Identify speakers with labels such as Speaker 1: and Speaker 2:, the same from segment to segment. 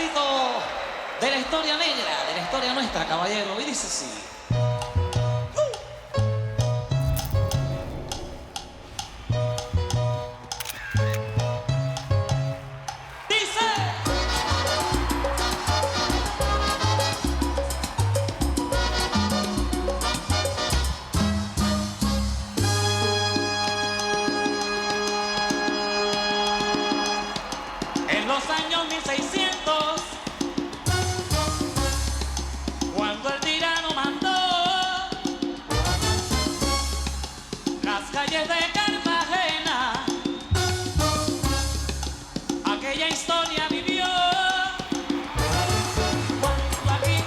Speaker 1: pedacito de la historia negra, de la historia nuestra, caballero. Y dice así. En los años 1600, cuando el tirano mandó las calles de Cartagena, aquella historia vivió. Cuando aquí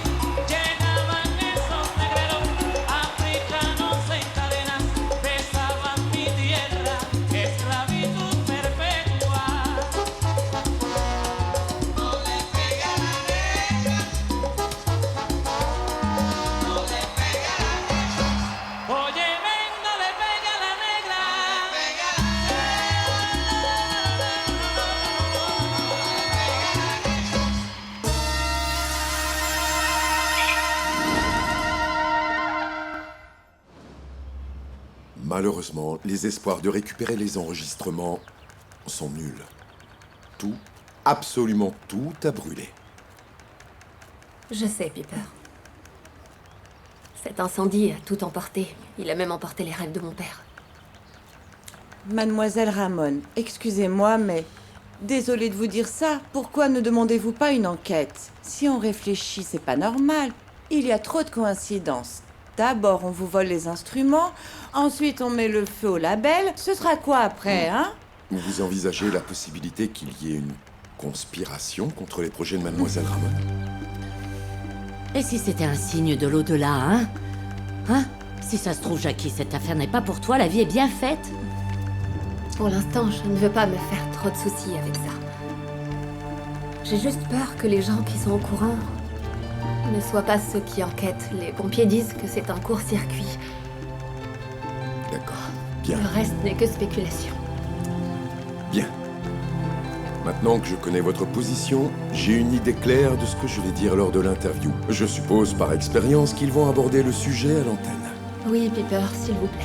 Speaker 1: llegaban esos negreros africanos en cadenas, besaban mi tierra, esclavitud perpetua. Oye, venga, le pega a la negra.
Speaker 2: Malheureusement, les espoirs de récupérer les enregistrements sont nuls. Tout, absolument tout a brûlé.
Speaker 3: Je sais, Piper. Cet incendie a tout emporté. Il a même emporté les rêves de mon père.
Speaker 4: Mademoiselle Ramon, excusez-moi, mais... Désolée de vous dire ça, pourquoi ne demandez-vous pas une enquête? Si on réfléchit, c'est pas normal. Il y a trop de coïncidences. D'abord, on vous vole les instruments, ensuite on met le feu au label. Ce sera quoi après, hein?
Speaker 2: Vous envisagez la possibilité qu'il y ait une conspiration contre les projets de Mademoiselle Ramon?
Speaker 5: Et si c'était un signe de l'au-delà, hein? Hein? Si ça se trouve, Jackie, cette affaire n'est pas pour toi, la vie est bien faite.
Speaker 3: Pour l'instant, je ne veux pas me faire trop de soucis avec ça. J'ai juste peur que les gens qui sont au courant ne soient pas ceux qui enquêtent. Les pompiers disent que c'est un court-circuit.
Speaker 2: D'accord. Bien.
Speaker 3: Le reste n'est que spéculation.
Speaker 2: Bien. Maintenant que je connais votre position, j'ai une idée claire de ce que je vais dire lors de l'interview. Je suppose par expérience qu'ils vont aborder le sujet à l'antenne.
Speaker 3: Oui, Piper, s'il vous plaît.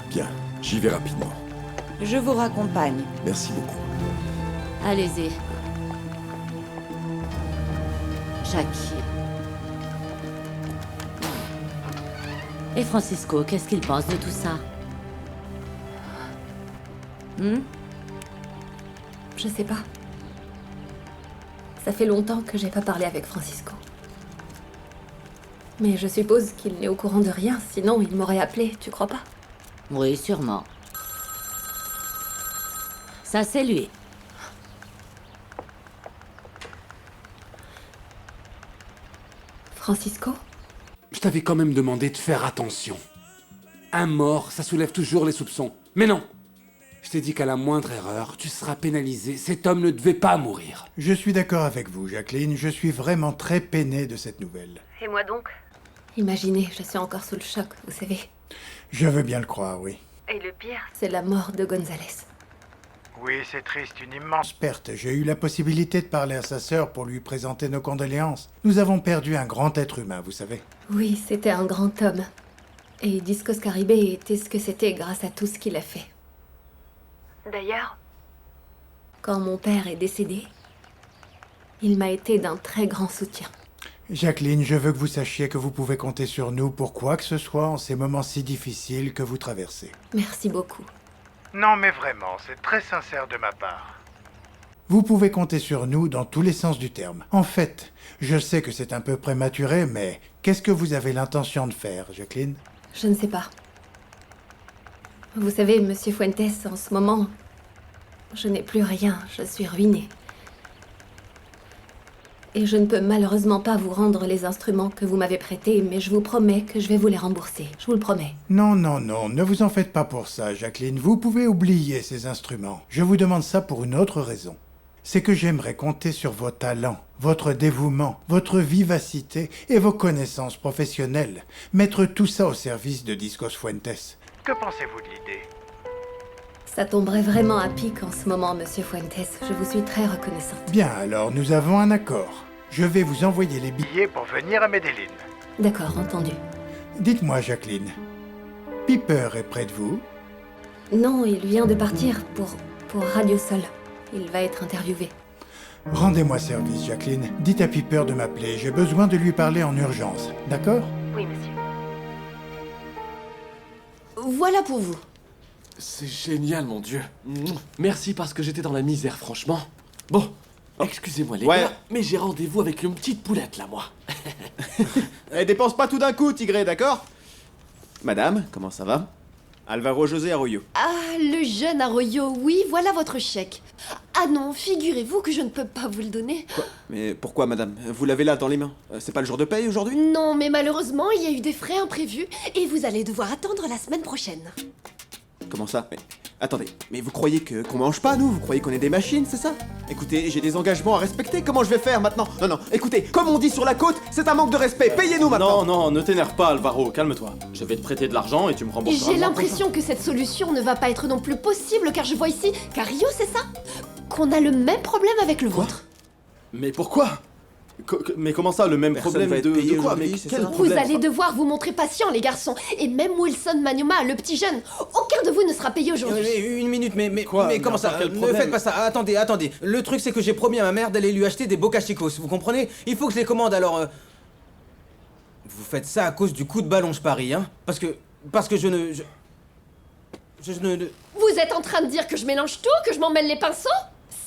Speaker 2: Bien, j'y vais rapidement.
Speaker 4: Je vous raccompagne.
Speaker 2: Merci beaucoup.
Speaker 5: Allez-y. Jackie. Et Francisco, qu'est-ce qu'il pense de tout ça?
Speaker 3: Je sais pas. Ça fait longtemps que j'ai pas parlé avec Francisco. Mais je suppose qu'il n'est au courant de rien, sinon il m'aurait appelé, tu crois pas?
Speaker 5: Oui, sûrement. Ça, c'est lui.
Speaker 3: Francisco?
Speaker 6: Je t'avais quand même demandé de faire attention. Un mort, ça soulève toujours les soupçons. Mais non! Je t'ai dit qu'à la moindre erreur, tu seras pénalisé. Cet homme ne devait pas mourir.
Speaker 7: Je suis d'accord avec vous, Jacqueline. Je suis vraiment très peiné de cette nouvelle.
Speaker 3: Et moi donc? Imaginez, je suis encore sous le choc, vous savez.
Speaker 7: Je veux bien le croire, oui.
Speaker 3: Et le pire, c'est la mort de Gonzalez.
Speaker 7: Oui, c'est triste, une immense perte. J'ai eu la possibilité de parler à sa sœur pour lui présenter nos condoléances. Nous avons perdu un grand être humain, vous savez.
Speaker 3: Oui, c'était un grand homme. Et Discos Caribé était ce que c'était grâce à tout ce qu'il a fait. D'ailleurs, quand mon père est décédé, il m'a été d'un très grand soutien.
Speaker 7: Jacqueline, je veux que vous sachiez que vous pouvez compter sur nous pour quoi que ce soit en ces moments si difficiles que vous traversez.
Speaker 3: Merci beaucoup.
Speaker 7: Non, mais vraiment, c'est très sincère de ma part. Vous pouvez compter sur nous dans tous les sens du terme. En fait, je sais que c'est un peu prématuré, mais qu'est-ce que vous avez l'intention de faire, Jacqueline?
Speaker 3: Je ne sais pas. Vous savez, Monsieur Fuentes, en ce moment, je n'ai plus rien, je suis ruinée. Et je ne peux malheureusement pas vous rendre les instruments que vous m'avez prêtés, mais je vous promets que je vais vous les rembourser. Je vous le promets.
Speaker 7: Non, non, non, ne vous en faites pas pour ça, Jacqueline. Vous pouvez oublier ces instruments. Je vous demande ça pour une autre raison. C'est que j'aimerais compter sur vos talents, votre dévouement, votre vivacité et vos connaissances professionnelles. Mettre tout ça au service de Discos Fuentes. Que pensez-vous de l'idée?
Speaker 3: Ça tomberait vraiment à pic en ce moment, Monsieur Fuentes. Je vous suis très reconnaissante.
Speaker 7: Bien, alors nous avons un accord. Je vais vous envoyer les billets pour venir à Medellín.
Speaker 3: D'accord, entendu.
Speaker 7: Dites-moi, Jacqueline, Piper est près de vous?
Speaker 3: Non, il vient de partir pour Radio Sol. Il va être interviewé.
Speaker 7: Rendez-moi service, Jacqueline. Dites à Piper de m'appeler. J'ai besoin de lui parler en urgence. D'accord?
Speaker 3: Oui, monsieur.
Speaker 8: Voilà pour vous.
Speaker 9: C'est génial, mon Dieu. Merci parce que j'étais dans la misère, franchement. Bon, excusez-moi les gars, mais j'ai rendez-vous avec une petite poulette là, moi.
Speaker 10: Eh, dépense pas tout d'un coup, Tigré, d'accord? Madame, comment ça va? Alvaro José Arroyo.
Speaker 8: Ah, le jeune Arroyo, oui, voilà votre chèque. Ah non, figurez-vous que je ne peux pas vous le donner.
Speaker 10: Quoi? Mais pourquoi, madame? Vous l'avez là dans les mains. C'est pas le jour de paye aujourd'hui?
Speaker 8: Non, mais malheureusement, il y a eu des frais imprévus et vous allez devoir attendre la semaine prochaine.
Speaker 10: Comment ça? Mais attendez, mais vous croyez qu'on mange pas, nous? Vous croyez qu'on est des machines, c'est ça? Écoutez, j'ai des engagements à respecter, comment je vais faire maintenant? Non, écoutez, comme on dit sur la côte, c'est un manque de respect, payez-nous maintenant!
Speaker 9: Non, ne t'énerve pas, Alvaro, calme-toi. Je vais te prêter de l'argent et tu me rembourseras.
Speaker 8: J'ai l'impression que cette solution ne va pas être non plus possible car je vois ici, Carillo, c'est ça? Qu'on a le même problème avec le vôtre.
Speaker 9: Mais pourquoi? Mais comment ça, le même
Speaker 10: Personne
Speaker 9: problème
Speaker 10: va être payé
Speaker 9: de quoi?
Speaker 10: aujourd'hui,
Speaker 9: Mais
Speaker 10: c'est
Speaker 9: quel
Speaker 10: ça?
Speaker 8: Vous
Speaker 9: problème?
Speaker 8: allez devoir vous montrer patient, les garçons. Et même Wilson Manioma, le petit jeune, aucun de vous ne sera payé aujourd'hui.
Speaker 11: Une minute, mais
Speaker 9: Quoi?
Speaker 11: comment
Speaker 9: Mais
Speaker 11: ça?
Speaker 9: quel
Speaker 11: Ne
Speaker 9: problème?
Speaker 11: faites pas ça. Attendez. Le truc, c'est que j'ai promis à ma mère d'aller lui acheter des Boca Chicos. Vous comprenez? Il faut que je les commande, alors... Vous faites ça à cause du coup de ballon, je parie, hein? Parce que je ne...
Speaker 8: Vous êtes en train de dire que je mélange tout, que je m'emmêle les pinceaux?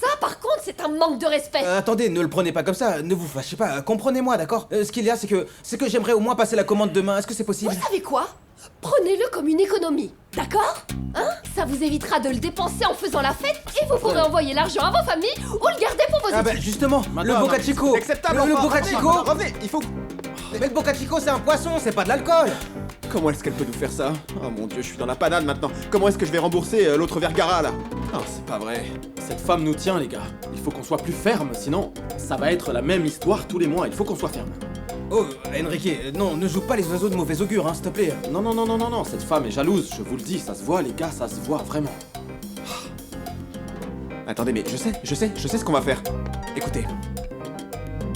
Speaker 8: Ça, par contre, c'est un manque de respect.
Speaker 11: Attendez, ne le prenez pas comme ça. Ne vous fâchez pas. Comprenez-moi, d'accord? Ce qu'il y a, c'est que j'aimerais au moins passer la commande demain. Est-ce que c'est possible?
Speaker 8: Vous savez quoi? Prenez-le comme une économie, d'accord? Hein? Ça vous évitera de le dépenser en faisant la fête et vous pourrez envoyer l'argent à vos familles ou le garder pour vos
Speaker 11: Ah
Speaker 8: études.
Speaker 11: bah justement, le Boca Chico.
Speaker 10: C'est acceptable,
Speaker 11: Le
Speaker 10: enfin,
Speaker 11: Boca
Speaker 10: revenez,
Speaker 11: Chico.
Speaker 10: revenez, il faut...
Speaker 11: Mais le Boca Chico, c'est un poisson, c'est pas de l'alcool.
Speaker 10: Comment est-ce qu'elle peut nous faire ça? Oh mon Dieu, je suis dans la panade maintenant. Comment est-ce que je vais rembourser l'autre Vergara, là? Non, c'est pas vrai.
Speaker 9: Cette femme nous tient, les gars. Il faut qu'on soit plus ferme, sinon ça va être la même histoire tous les mois. Il faut qu'on soit ferme.
Speaker 11: Oh, Enrique, non, ne joue pas les oiseaux de mauvais augure, hein, s'il te plaît.
Speaker 9: Non, cette femme est jalouse, je vous le dis, ça se voit, les gars, ça se voit vraiment.
Speaker 10: Attendez, mais je sais ce qu'on va faire. Écoutez,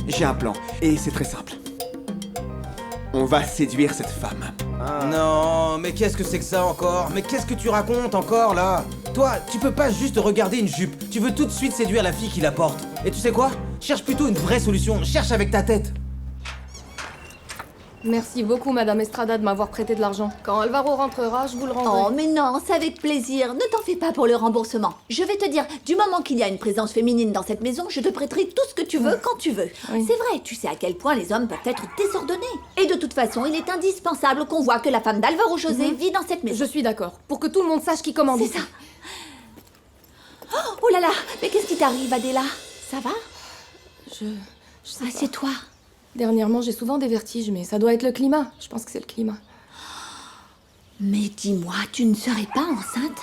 Speaker 10: j'ai un plan, et c'est très simple. On va séduire cette femme.
Speaker 11: Non, mais qu'est-ce que c'est que ça encore? Mais qu'est-ce que tu racontes encore là? Toi, tu peux pas juste regarder une jupe. Tu veux tout de suite séduire la fille qui la porte. Et tu sais quoi? Cherche plutôt une vraie solution. Cherche avec ta tête.
Speaker 12: Merci beaucoup, Madame Estrada, de m'avoir prêté de l'argent. Quand Alvaro rentrera, je vous le rendrai.
Speaker 13: Oh, mais non, c'est avec plaisir. Ne t'en fais pas pour le remboursement. Je vais te dire, du moment qu'il y a une présence féminine dans cette maison, je te prêterai tout ce que tu veux quand tu veux.
Speaker 12: Oui.
Speaker 13: C'est vrai, tu sais à quel point les hommes peuvent être désordonnés. Et de toute façon, il est indispensable qu'on voit que la femme d'Alvaro José vit dans cette maison.
Speaker 12: Je suis d'accord. Pour que tout le monde sache qui commande.
Speaker 13: C'est ça. Oh là là, mais qu'est-ce qui t'arrive, Adela? Ça va?
Speaker 12: Je sais pas.
Speaker 13: Assieds-toi.
Speaker 12: Dernièrement, j'ai souvent des vertiges, mais ça doit être le climat. Je pense que c'est le climat.
Speaker 13: Mais dis-moi, tu ne serais pas enceinte?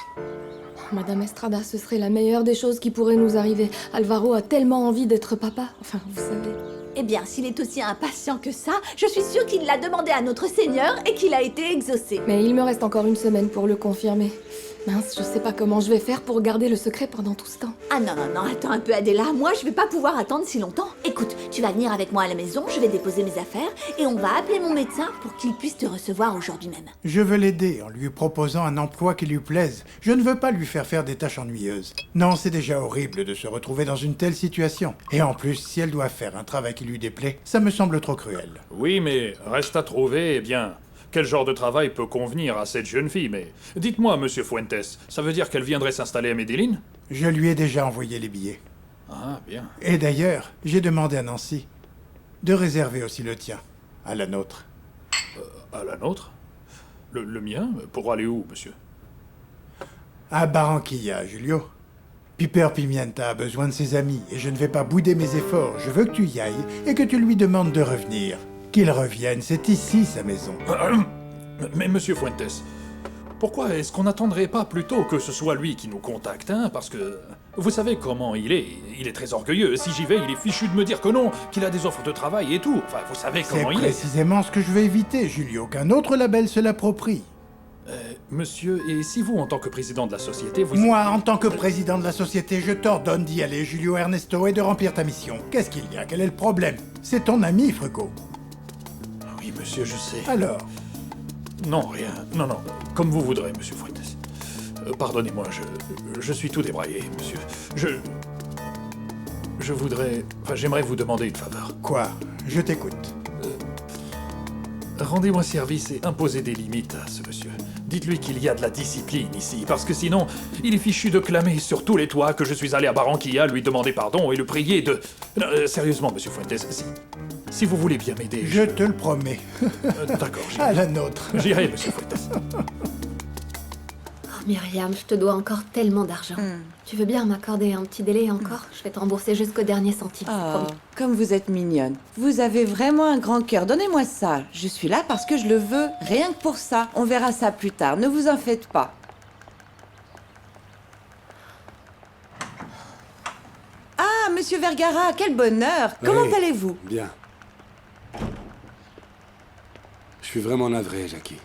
Speaker 12: Madame Estrada, ce serait la meilleure des choses qui pourrait nous arriver. Alvaro a tellement envie d'être papa. Enfin, vous savez.
Speaker 13: Eh bien, s'il est aussi impatient que ça, je suis sûre qu'il l'a demandé à notre Seigneur et qu'il a été exaucé.
Speaker 12: Mais il me reste encore une semaine pour le confirmer. Mince, je sais pas comment je vais faire pour garder le secret pendant tout ce temps.
Speaker 13: Ah non, attends un peu Adela, moi je vais pas pouvoir attendre si longtemps. Écoute, tu vas venir avec moi à la maison, je vais déposer mes affaires et on va appeler mon médecin pour qu'il puisse te recevoir aujourd'hui même.
Speaker 7: Je veux l'aider en lui proposant un emploi qui lui plaise. Je ne veux pas lui faire des tâches ennuyeuses. Non, c'est déjà horrible de se retrouver dans une telle situation. Et en plus, si elle doit faire un travail qui lui déplaît, ça me semble trop cruel.
Speaker 14: Oui, mais reste à trouver, eh bien, quel genre de travail peut convenir à cette jeune fille. Mais dites-moi, monsieur Fuentes, ça veut dire qu'elle viendrait s'installer à Medellín?
Speaker 7: Je lui ai déjà envoyé les billets.
Speaker 14: Ah, bien.
Speaker 7: Et d'ailleurs, j'ai demandé à Nancy de réserver aussi le tien, à la nôtre.
Speaker 14: À la nôtre? Le mien? Pour aller où, monsieur?
Speaker 7: À Barranquilla, Julio. Piper Pimienta a besoin de ses amis et je ne vais pas bouder mes efforts. Je veux que tu y ailles et que tu lui demandes de revenir. Qu'il revienne, c'est ici sa maison.
Speaker 14: Mais monsieur Fuentes, pourquoi est-ce qu'on n'attendrait pas plutôt que ce soit lui qui nous contacte, hein? Parce que vous savez comment il est très orgueilleux. Si j'y vais, il est fichu de me dire que non, qu'il a des offres de travail et tout. Enfin, vous savez
Speaker 7: C'est
Speaker 14: comment il est.
Speaker 7: précisément ce que je veux éviter, Julio, qu'un autre label se l'approprie.
Speaker 14: Monsieur, et si vous, en tant que président de la société, vous...
Speaker 7: Moi, en tant que président de la société, je t'ordonne d'y aller, Julio Ernesto, et de remplir ta mission. Qu'est-ce qu'il y a? Quel est le problème? C'est ton ami, Frugo.
Speaker 14: Oui, monsieur, je sais.
Speaker 7: Alors?
Speaker 14: Non, rien. Non, non. Comme vous voudrez, monsieur Fuentes. Pardonnez-moi, je suis tout débraillé, monsieur. Je voudrais... Enfin, j'aimerais vous demander une faveur.
Speaker 7: Quoi? Je t'écoute.
Speaker 14: Rendez-moi service et imposez des limites à ce monsieur. Dites-lui qu'il y a de la discipline ici, parce que sinon, il est fichu de clamer sur tous les toits que je suis allé à Barranquilla lui demander pardon et le prier de... Non, sérieusement, monsieur Fuentes, si vous voulez bien m'aider...
Speaker 7: Je te le promets.
Speaker 14: D'accord, j'irai.
Speaker 7: À la nôtre.
Speaker 14: J'irai, monsieur Fuentes.
Speaker 3: Oh, Myriam, je te dois encore tellement d'argent. Tu veux bien m'accorder un petit délai encore? Je vais te rembourser jusqu'au dernier centime, c'est
Speaker 4: Oh,
Speaker 3: promis.
Speaker 4: comme vous êtes mignonne. Vous avez vraiment un grand cœur. Donnez-moi ça. Je suis là parce que je le veux. Rien que pour ça. On verra ça plus tard. Ne vous en faites pas. Ah, monsieur Vergara, quel bonheur. Comment
Speaker 6: Oui,
Speaker 4: allez-vous?
Speaker 6: Bien. Je suis vraiment navré, Jackie.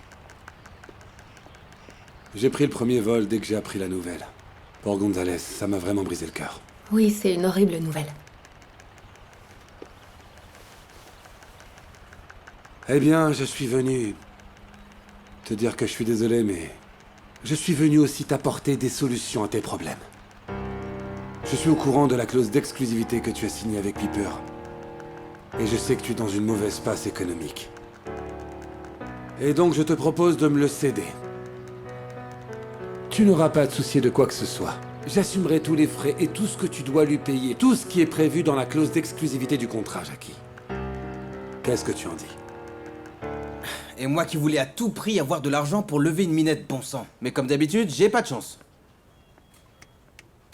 Speaker 6: J'ai pris le premier vol dès que j'ai appris la nouvelle. Pour Gonzalez, ça m'a vraiment brisé le cœur.
Speaker 3: Oui, c'est une horrible nouvelle.
Speaker 6: Eh bien, je suis venu te dire que je suis désolé, mais je suis venu aussi t'apporter des solutions à tes problèmes. Je suis au courant de la clause d'exclusivité que tu as signée avec Piper. Et je sais que tu es dans une mauvaise passe économique. Et donc je te propose de me le céder. Tu n'auras pas à te soucier de quoi que ce soit. J'assumerai tous les frais et tout ce que tu dois lui payer. Tout ce qui est prévu dans la clause d'exclusivité du contrat, Jackie. Qu'est-ce que tu en dis?
Speaker 11: Et moi qui voulais à tout prix avoir de l'argent pour lever une minette, bon sang. Mais comme d'habitude, j'ai pas de chance.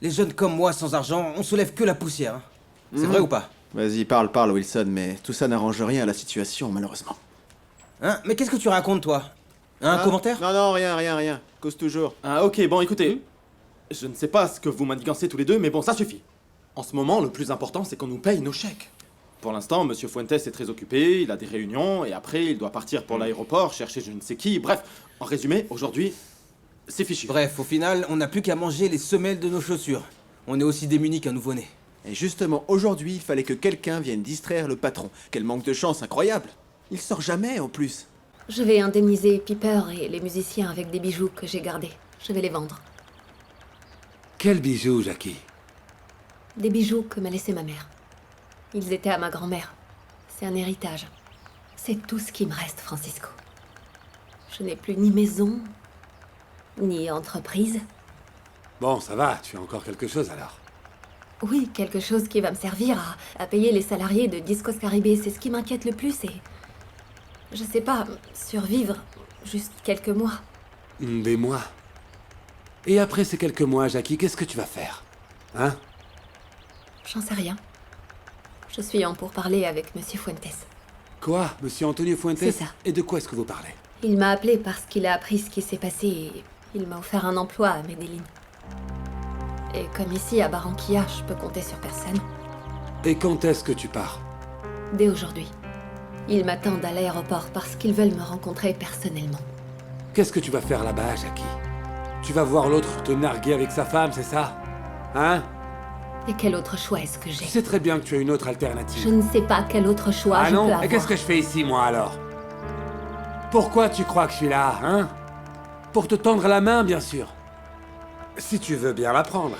Speaker 11: Les jeunes comme moi, sans argent, on soulève que la poussière. Hein. C'est vrai ou pas?
Speaker 10: Vas-y, parle, Wilson, mais tout ça n'arrange rien à la situation, malheureusement.
Speaker 11: Hein? Mais qu'est-ce que tu racontes, toi? Un commentaire?
Speaker 10: Non, rien. Cause toujours.
Speaker 15: Ah ok, bon écoutez, je ne sais pas ce que vous manigancez tous les deux, mais bon, ça suffit. En ce moment, le plus important, c'est qu'on nous paye nos chèques. Pour l'instant, Monsieur Fuentes est très occupé, il a des réunions, et après, il doit partir pour l'aéroport, chercher je ne sais qui, bref. En résumé, aujourd'hui, c'est fichu.
Speaker 11: Bref, au final, on n'a plus qu'à manger les semelles de nos chaussures. On est aussi démunis qu'un nouveau-né.
Speaker 10: Et justement, aujourd'hui, il fallait que quelqu'un vienne distraire le patron. Quel manque de chance incroyable. Il sort jamais, en plus.
Speaker 3: Je vais indemniser Piper et les musiciens avec des bijoux que j'ai gardés. Je vais les vendre.
Speaker 6: Quel bijou, Jackie?
Speaker 3: Des bijoux que m'a laissé ma mère. Ils étaient à ma grand-mère. C'est un héritage. C'est tout ce qui me reste, Francisco. Je n'ai plus ni maison, ni entreprise.
Speaker 6: Bon, ça va, tu as encore quelque chose alors.
Speaker 3: Oui, quelque chose qui va me servir à payer les salariés de Discos Caribe. C'est ce qui m'inquiète le plus et... Je sais pas, survivre juste quelques mois.
Speaker 6: Des mois. Et après ces quelques mois, Jackie, qu'est-ce que tu vas faire? Hein?
Speaker 3: J'en sais rien. Je suis en pourparlers avec Monsieur Fuentes.
Speaker 6: Quoi? Monsieur Antonio Fuentes?
Speaker 3: C'est ça.
Speaker 6: Et de quoi est-ce que vous parlez?
Speaker 3: Il m'a appelé parce qu'il a appris ce qui s'est passé et il m'a offert un emploi à Medellín. Et comme ici, à Barranquilla, je peux compter sur personne.
Speaker 6: Et quand est-ce que tu pars?
Speaker 3: Dès aujourd'hui. Ils m'attendent à l'aéroport parce qu'ils veulent me rencontrer personnellement.
Speaker 6: Qu'est-ce que tu vas faire là-bas, Jackie? Tu vas voir l'autre te narguer avec sa femme, c'est ça? Hein?
Speaker 3: Et quel autre choix est-ce que j'ai?
Speaker 6: Tu sais très bien que tu as une autre alternative.
Speaker 3: Je ne sais pas quel autre choix je peux avoir.
Speaker 6: Et qu'est-ce que je fais ici, moi, alors? Pourquoi tu crois que je suis là, hein? Pour te tendre la main, bien sûr. Si tu veux bien la prendre.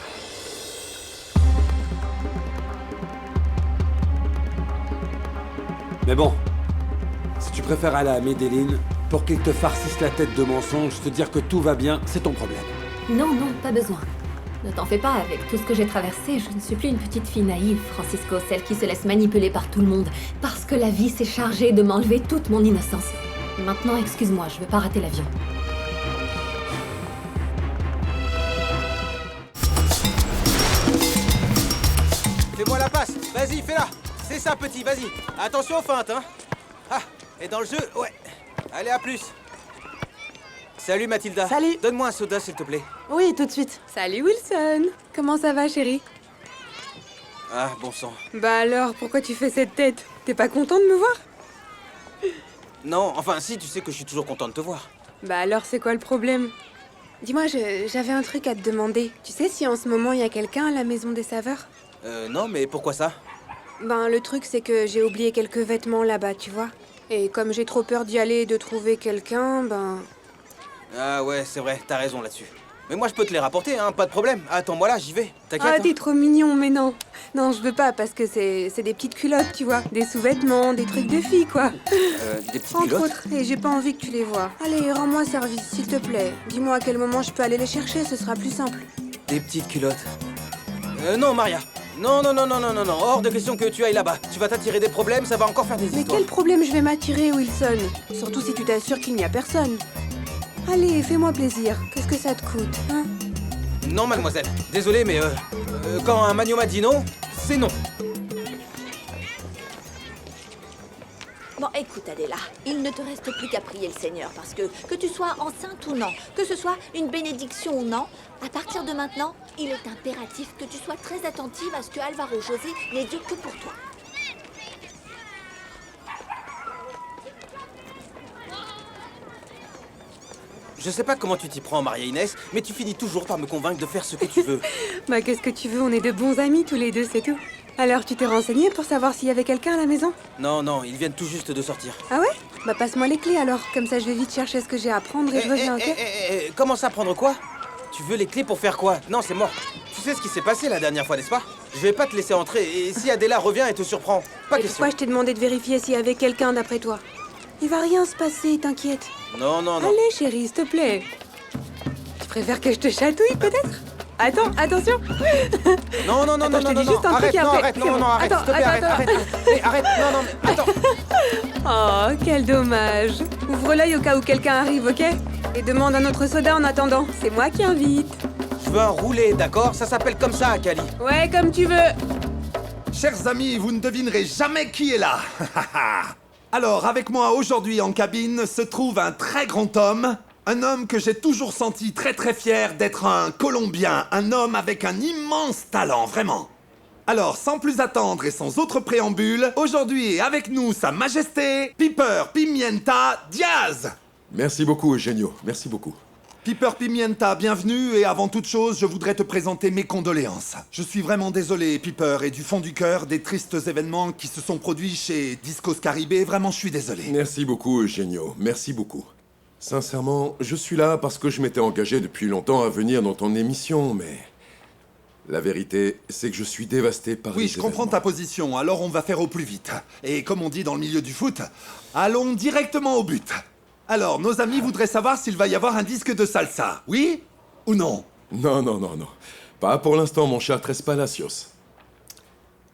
Speaker 6: Mais bon, si tu préfères aller à Medellín pour qu'ils te farcissent la tête de mensonges, te dire que tout va bien, c'est ton problème.
Speaker 3: Non, pas besoin. Ne t'en fais pas, avec tout ce que j'ai traversé, je ne suis plus une petite fille naïve, Francisco, celle qui se laisse manipuler par tout le monde, parce que la vie s'est chargée de m'enlever toute mon innocence. Maintenant, excuse-moi, je veux pas rater l'avion.
Speaker 11: Fais-moi la passe, vas-y, fais-la. C'est ça, petit, vas-y. Attention aux feintes, hein. Ah, et dans le jeu, ouais. Allez, à plus. Salut, Mathilda.
Speaker 16: Salut.
Speaker 11: Donne-moi un soda, s'il te plaît.
Speaker 16: Oui, tout de suite. Salut Wilson. Comment ça va, chérie?
Speaker 11: Ah, bon sang.
Speaker 16: Bah alors, pourquoi tu fais cette tête? T'es pas content de me voir?
Speaker 11: Non, enfin, si, tu sais que je suis toujours content de te voir.
Speaker 16: Bah alors, c'est quoi le problème? Dis-moi, j'avais un truc à te demander. Tu sais si en ce moment il y a quelqu'un à la Maison des Saveurs?
Speaker 11: Non, mais pourquoi ça?
Speaker 16: Ben, le truc, c'est que j'ai oublié quelques vêtements là-bas, tu vois. Et comme j'ai trop peur d'y aller et de trouver quelqu'un, ben...
Speaker 11: Ah ouais, c'est vrai, t'as raison là-dessus. Mais moi, je peux te les rapporter, hein, pas de problème. Attends-moi là, j'y vais. T'inquiète.
Speaker 16: Ah,
Speaker 11: hein.
Speaker 16: t'es trop mignon, mais non. Non, je veux pas, parce que c'est des petites culottes, tu vois. Des sous-vêtements, des trucs de filles, quoi.
Speaker 11: Des petites
Speaker 16: Entre
Speaker 11: culottes?
Speaker 16: autres, et j'ai pas envie que tu les vois. Allez, rends-moi service, s'il te plaît. Dis-moi à quel moment je peux aller les chercher, ce sera plus simple.
Speaker 11: Des petites culottes. Non, Maria. Non, hors de question que tu ailles là-bas. Tu vas t'attirer des problèmes, ça va encore faire des
Speaker 16: Mais
Speaker 11: histoires.
Speaker 16: quel problème je vais m'attirer, Wilson? Surtout si tu t'assures qu'il n'y a personne. Allez, fais-moi plaisir. Qu'est-ce que ça te coûte, hein?
Speaker 11: Non, mademoiselle. Désolé, mais quand un magnoma dit non, c'est non.
Speaker 13: Bon, écoute Adela, il ne te reste plus qu'à prier le Seigneur parce que tu sois enceinte ou non, que ce soit une bénédiction ou non, à partir de maintenant, il est impératif que tu sois très attentive à ce que Alvaro José n'ait Dieu que pour toi.
Speaker 11: Je sais pas comment tu t'y prends, Maria Inès, mais tu finis toujours par me convaincre de faire ce que tu veux.
Speaker 16: Bah, qu'est-ce que tu veux? On est de bons amis tous les deux, c'est tout. Alors, tu t'es renseigné pour savoir s'il y avait quelqu'un à la maison?
Speaker 11: Non, ils viennent tout juste de sortir.
Speaker 16: Ah ouais? Bah, passe-moi les clés alors. Comme ça, je vais vite chercher ce que j'ai à prendre et je reviens, ok?
Speaker 11: Comment ça, prendre quoi? Tu veux les clés pour faire quoi? Non, c'est mort. Tu sais ce qui s'est passé la dernière fois, n'est-ce pas? Je vais pas te laisser entrer, et si Adela revient et te surprend, pas
Speaker 16: Et
Speaker 11: question.
Speaker 16: pourquoi je t'ai demandé de vérifier s'il y avait quelqu'un d'après toi? Il va rien se passer, t'inquiète.
Speaker 11: Non.
Speaker 16: Allez, chérie, s'il te plaît. Tu préfères que je te chatouille, peut-être? Attends, attention.
Speaker 11: Non,
Speaker 16: Attends, je te dis juste un
Speaker 11: arrête,
Speaker 16: truc et
Speaker 11: non,
Speaker 16: après,
Speaker 11: arrête,
Speaker 16: c'est bon.
Speaker 11: non, arrête, s'il te plaît, arrête. Hey, arrête, non, mais attends.
Speaker 16: Oh, quel dommage. Ouvre l'œil au cas où quelqu'un arrive, ok? Et demande un autre soda en attendant. C'est moi qui invite.
Speaker 11: Je veux un roulé, d'accord? Ça s'appelle comme ça, Kali.
Speaker 16: Ouais, comme tu veux.
Speaker 17: Chers amis, vous ne devinerez jamais qui est là. Alors, avec moi aujourd'hui en cabine se trouve un très grand homme. Un homme que j'ai toujours senti très très fier d'être un Colombien. Un homme avec un immense talent, vraiment. Alors, sans plus attendre et sans autre préambule, aujourd'hui est avec nous Sa Majesté Piper Pimienta Diaz.
Speaker 2: Merci beaucoup, Eugenio. Merci beaucoup.
Speaker 17: Piper Pimienta, bienvenue, et avant toute chose, je voudrais te présenter mes condoléances. Je suis vraiment désolé, Piper, et du fond du cœur, des tristes événements qui se sont produits chez Discos Caribé, vraiment, je suis désolé.
Speaker 2: Merci beaucoup, Eugenio. Merci beaucoup. Sincèrement, je suis là parce que je m'étais engagé depuis longtemps à venir dans ton émission, mais... La vérité, c'est que je suis dévasté par
Speaker 17: Oui, je comprends ta position, alors on va faire au plus vite. Et comme on dit dans le milieu du foot, allons directement au but. Alors, nos amis voudraient savoir s'il va y avoir un disque de salsa, oui ou non?
Speaker 2: Non. Pas pour l'instant, mon cher Tres Palacios.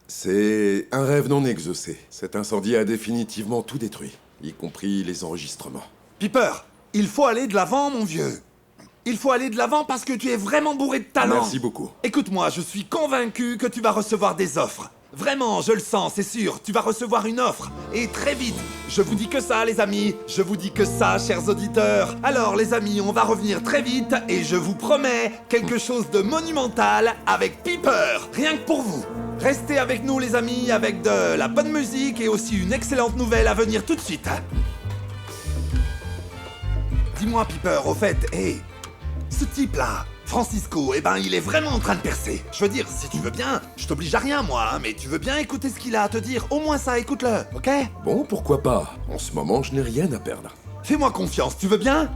Speaker 2: C'est un rêve non exaucé. Cet incendie a définitivement tout détruit, y compris les enregistrements.
Speaker 17: Piper, il faut aller de l'avant, mon vieux. Il faut aller de l'avant parce que tu es vraiment bourré de talent.
Speaker 2: Merci beaucoup.
Speaker 17: Écoute-moi, je suis convaincu que tu vas recevoir des offres. Vraiment, je le sens, c'est sûr. Tu vas recevoir une offre. Et très vite. Je vous dis que ça, les amis. Je vous dis que ça, chers auditeurs. Alors, les amis, on va revenir très vite. Et je vous promets quelque chose de monumental avec Piper. Rien que pour vous. Restez avec nous, les amis, avec de la bonne musique et aussi une excellente nouvelle à venir tout de suite. Dis-moi, Piper, au fait, ce type-là, Francisco, eh ben, il est vraiment en train de percer. Je veux dire, si tu veux bien, je t'oblige à rien, moi, hein, mais tu veux bien écouter ce qu'il a à te dire. Au moins ça, écoute-le, ok?
Speaker 2: Bon, pourquoi pas. En ce moment, je n'ai rien à perdre.
Speaker 17: Fais-moi confiance, tu veux bien?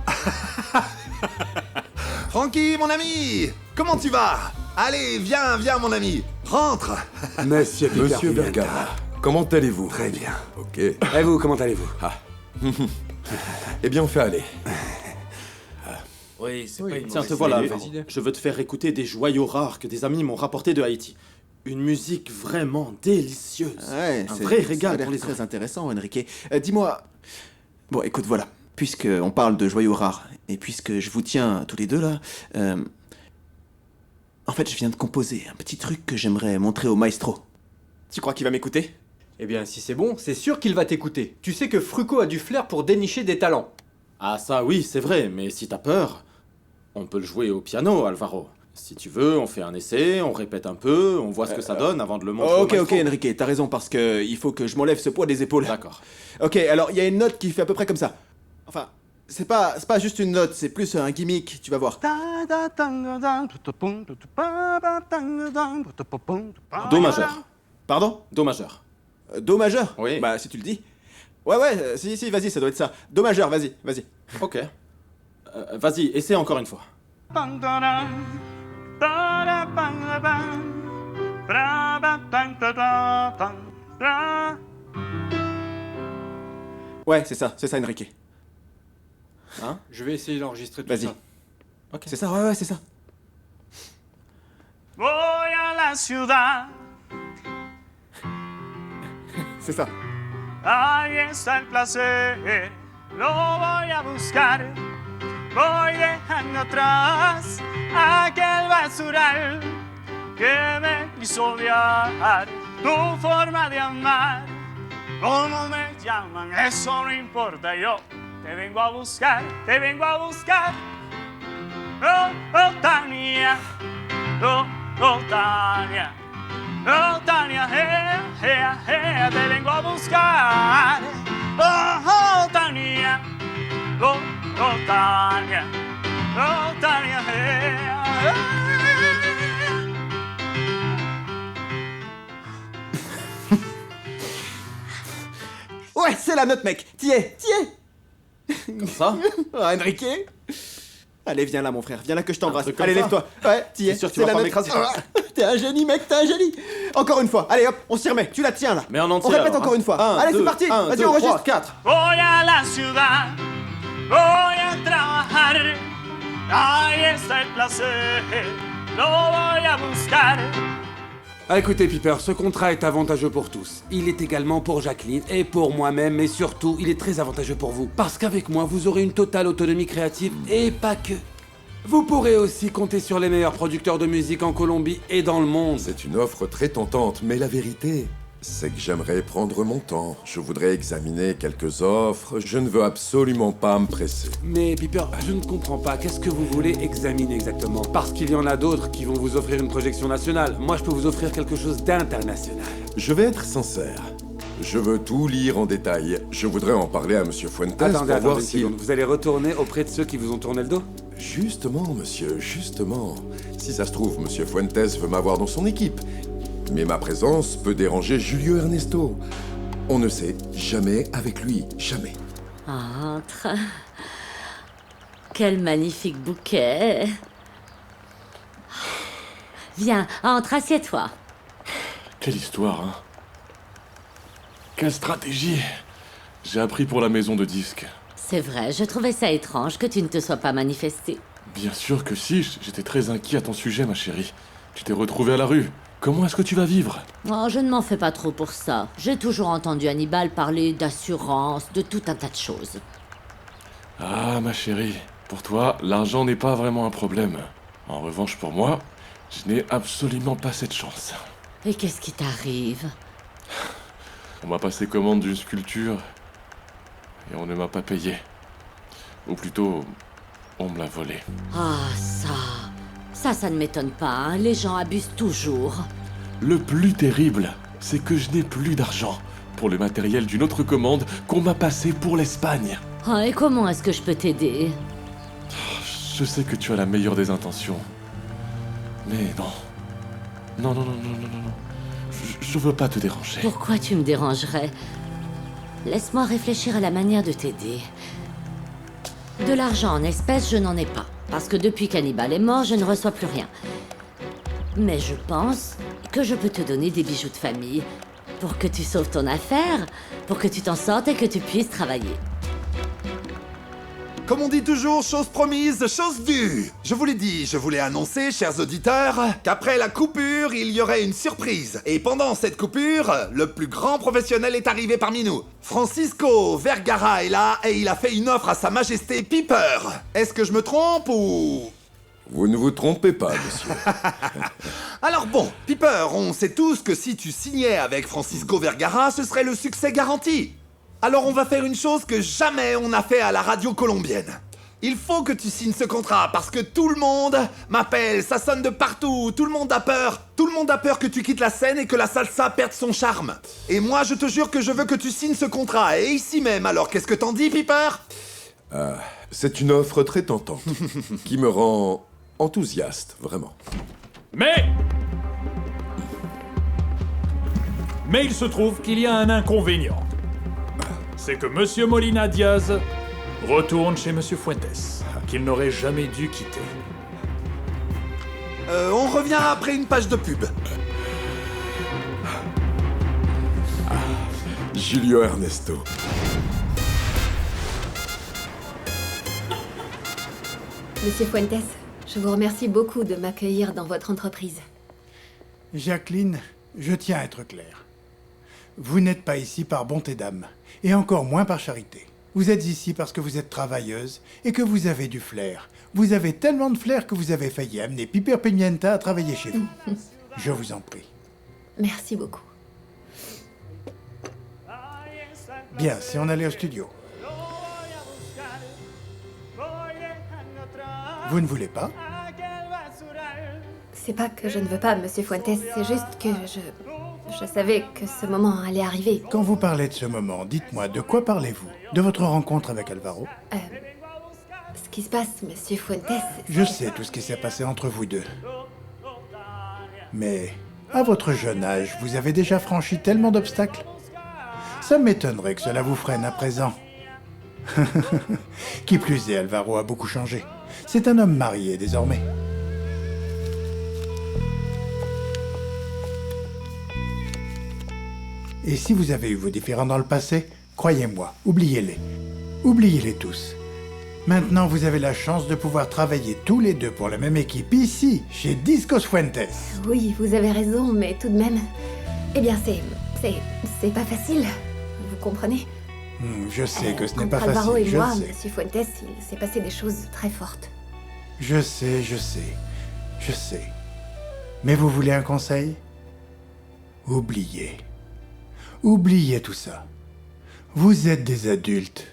Speaker 17: Francky, mon ami, comment tu vas? Allez, viens, mon ami, rentre.
Speaker 6: Monsieur
Speaker 2: Vergara, comment allez-vous?
Speaker 6: Très bien.
Speaker 2: Ok.
Speaker 6: Et vous, comment allez-vous?
Speaker 2: Eh bien, on fait aller.
Speaker 15: Oui, c'est pas une
Speaker 9: Tiens,
Speaker 15: mauvaise
Speaker 9: te voilà,
Speaker 15: idée. Je veux te faire écouter des joyaux rares que des amis m'ont rapportés de Haïti. Une musique vraiment délicieuse.
Speaker 10: Ouais,
Speaker 15: un vrai régal pour les
Speaker 10: très intéressant, Enrique. Dis-moi... Bon, écoute, voilà. Puisqu'on parle de joyaux rares, et puisque je vous tiens tous les deux, là... En fait, je viens de composer un petit truc que j'aimerais montrer au maestro. Tu crois qu'il va m'écouter?
Speaker 18: Eh bien, si c'est bon, c'est sûr qu'il va t'écouter. Tu sais que Fruco a du flair pour dénicher des talents.
Speaker 15: Ah ça oui, c'est vrai, mais si t'as peur, on peut le jouer au piano, Alvaro. Si tu veux, on fait un essai, on répète un peu, on voit ce que ça donne avant de le montrer au maestro.
Speaker 10: Ok, Enrique, t'as raison, parce que il faut que je m'enlève ce poids des épaules.
Speaker 15: D'accord.
Speaker 10: Ok, alors il y a une note qui fait à peu près comme ça. Enfin, C'est pas juste une note, c'est plus un gimmick, tu vas voir.
Speaker 15: Do majeur.
Speaker 10: Pardon?
Speaker 15: Do majeur.
Speaker 10: Do majeur?
Speaker 15: Oui.
Speaker 10: Bah, si tu le dis. Ouais, si, vas-y, ça doit être ça. Do majeur, vas-y.
Speaker 15: Ok. Vas-y, essaie encore une fois.
Speaker 10: Ouais, c'est ça, Enrique.
Speaker 18: Hein? Je vais essayer d'enregistrer tout
Speaker 10: Vas-y.
Speaker 18: ça.
Speaker 10: Ok. C'est ça, ouais, c'est ça.
Speaker 19: Voy a la ciudad.
Speaker 10: C'est ça.
Speaker 19: Ahí está el placer, lo voy a buscar. Voy dejando atrás aquel basural que me hizo odiar tu forma de amar. ¿Cómo me llaman? Eso no importa, yo te vengo a buscar, te vengo a buscar. Oh, Tania, oh, Tania. Oh, Tania, te vengo a buscar. Oh, Tania, oh, Tania, oh, Tania,
Speaker 10: Ouais, c'est la note, mec. T'y es.
Speaker 15: Comme ça?
Speaker 10: Enrique. Allez, viens là, mon frère. Viens là que je t'embrasse.
Speaker 15: truc comme
Speaker 10: Allez,
Speaker 15: ça.
Speaker 10: lève-toi. Ouais, t'y es.
Speaker 15: T'es sûr que tu
Speaker 10: C'est
Speaker 15: vas
Speaker 10: la
Speaker 15: pas
Speaker 10: note.
Speaker 15: m'écraser?
Speaker 10: T'es un génie, mec, t'es un génie. Encore une fois. Allez, hop, on s'y remet. Tu la tiens, là.
Speaker 15: Mais en entier.
Speaker 10: On répète
Speaker 15: alors,
Speaker 10: encore
Speaker 15: hein.
Speaker 10: une fois.
Speaker 15: Un,
Speaker 10: Allez,
Speaker 15: deux,
Speaker 10: c'est parti.
Speaker 15: un,
Speaker 10: Vas-y,
Speaker 15: deux,
Speaker 10: enregistre.
Speaker 15: 3, 4.
Speaker 19: Voy a la ciudad, voy a trabajar. Ahí está el placer, lo voy a buscar.
Speaker 6: Ah, écoutez, Piper, ce contrat est avantageux pour tous. Il est également pour Jacqueline et pour moi-même, mais surtout, il est très avantageux pour vous. Parce qu'avec moi, vous aurez une totale autonomie créative et pas que. Vous pourrez aussi compter sur les meilleurs producteurs de musique en Colombie et dans le monde.
Speaker 2: C'est une offre très tentante, mais la vérité, c'est que j'aimerais prendre mon temps. Je voudrais examiner quelques offres. Je ne veux absolument pas me presser.
Speaker 6: Mais Piper, je ne comprends pas. Qu'est-ce que vous voulez examiner exactement? Parce qu'il y en a d'autres qui vont vous offrir une projection nationale. Moi, je peux vous offrir quelque chose d'international.
Speaker 2: Je vais être sincère. Je veux tout lire en détail. Je voudrais en parler à Monsieur Fuentes
Speaker 6: Attendez
Speaker 2: pour voir
Speaker 6: une
Speaker 2: si...
Speaker 6: seconde. Vous allez retourner auprès de ceux qui vous ont tourné le dos?
Speaker 2: Justement, monsieur, justement. Si ça se trouve, Monsieur Fuentes veut m'avoir dans son équipe. Mais ma présence peut déranger Julio Ernesto. On ne sait jamais avec lui, jamais.
Speaker 5: Entre. Quel magnifique bouquet. Viens, entre, assieds-toi.
Speaker 14: Quelle histoire, hein? Quelle stratégie! J'ai appris pour la maison de disques.
Speaker 5: C'est vrai, je trouvais ça étrange que tu ne te sois pas manifesté.
Speaker 14: Bien sûr que si, j'étais très inquiet à ton sujet, ma chérie. Tu t'es retrouvée à la rue. Comment est-ce que tu vas vivre?
Speaker 5: Oh, je ne m'en fais pas trop pour ça. J'ai toujours entendu Hannibal parler d'assurance, de tout un tas de choses.
Speaker 14: Ah, ma chérie, pour toi, l'argent n'est pas vraiment un problème. En revanche, pour moi, je n'ai absolument pas cette chance.
Speaker 5: Et qu'est-ce qui t'arrive?
Speaker 14: On m'a passé commande d'une sculpture et on ne m'a pas payé. Ou plutôt, on me l'a volée.
Speaker 5: Ah, ça ne m'étonne pas, hein. Les gens abusent toujours.
Speaker 14: Le plus terrible, c'est que je n'ai plus d'argent pour le matériel d'une autre commande qu'on m'a passé pour l'Espagne.
Speaker 5: Ah, et comment est-ce que je peux t'aider?
Speaker 14: Je sais que tu as la meilleure des intentions. Mais non. Non. Je veux pas te déranger.
Speaker 5: Pourquoi tu me dérangerais? Laisse-moi réfléchir à la manière de t'aider. De l'argent en espèces, je n'en ai pas. Parce que depuis qu'Hannibal est mort, je ne reçois plus rien. Mais je pense que je peux te donner des bijoux de famille pour que tu sauves ton affaire, pour que tu t'en sortes et que tu puisses travailler.
Speaker 17: Comme on dit toujours, chose promise, chose due. Je vous l'ai dit, je voulais annoncer, chers auditeurs, qu'après la coupure, il y aurait une surprise. Et pendant cette coupure, le plus grand professionnel est arrivé parmi nous. Francisco Vergara est là et il a fait une offre à Sa Majesté Piper. Est-ce que je me trompe ou...
Speaker 2: Vous ne vous trompez pas, monsieur.
Speaker 17: Alors bon, Piper, on sait tous que si tu signais avec Francisco Vergara, ce serait le succès garanti. Alors on va faire une chose que jamais on n'a fait à la radio colombienne. Il faut que tu signes ce contrat parce que tout le monde m'appelle, ça sonne de partout, tout le monde a peur. Tout le monde a peur que tu quittes la scène et que la salsa perde son charme. Et moi je te jure que je veux que tu signes ce contrat, et ici même, alors qu'est-ce que t'en dis, Piper ?
Speaker 2: C'est une offre très tentante, qui me rend enthousiaste, vraiment.
Speaker 14: Mais il se trouve qu'il y a un inconvénient. C'est que Monsieur Molina Diaz retourne chez Monsieur Fuentes, qu'il n'aurait jamais dû quitter.
Speaker 17: On revient après une page de pub.
Speaker 2: Julio Ernesto.
Speaker 3: Monsieur Fuentes, je vous remercie beaucoup de m'accueillir dans votre entreprise.
Speaker 7: Jacqueline, je tiens à être clair. Vous n'êtes pas ici par bonté d'âme, et encore moins par charité. Vous êtes ici parce que vous êtes travailleuse et que vous avez du flair. Vous avez tellement de flair que vous avez failli amener Piper Pimienta à travailler chez vous. Je vous en prie.
Speaker 3: Merci beaucoup.
Speaker 7: Bien, si on allait au studio. Vous ne voulez pas?
Speaker 3: C'est pas que je ne veux pas, Monsieur Fuentes, c'est juste que je savais que ce moment allait arriver.
Speaker 7: Quand vous parlez de ce moment, dites-moi, de quoi parlez-vous? De votre rencontre avec Alvaro?
Speaker 3: Ce qui se passe, Monsieur Fuentes...
Speaker 7: Je sais tout ce qui s'est passé entre vous deux. Mais, à votre jeune âge, vous avez déjà franchi tellement d'obstacles. Ça m'étonnerait que cela vous freine à présent. Qui plus est, Alvaro a beaucoup changé. C'est un homme marié désormais. Et si vous avez eu vos différends dans le passé, croyez-moi, oubliez-les. Oubliez-les tous. Maintenant, vous avez la chance de pouvoir travailler tous les deux pour la même équipe ici, chez Discos Fuentes.
Speaker 3: Oui, vous avez raison, mais tout de même... Eh bien, c'est pas facile. Vous comprenez?
Speaker 7: Je sais que ce n'est pas
Speaker 3: Entre Alvaro
Speaker 7: facile,
Speaker 3: et
Speaker 7: je
Speaker 3: moi,
Speaker 7: le sais.
Speaker 3: Monsieur Fuentes, il s'est passé des choses très fortes.
Speaker 7: Je sais. Mais vous voulez un conseil? Oubliez. Oubliez tout ça. Vous êtes des adultes.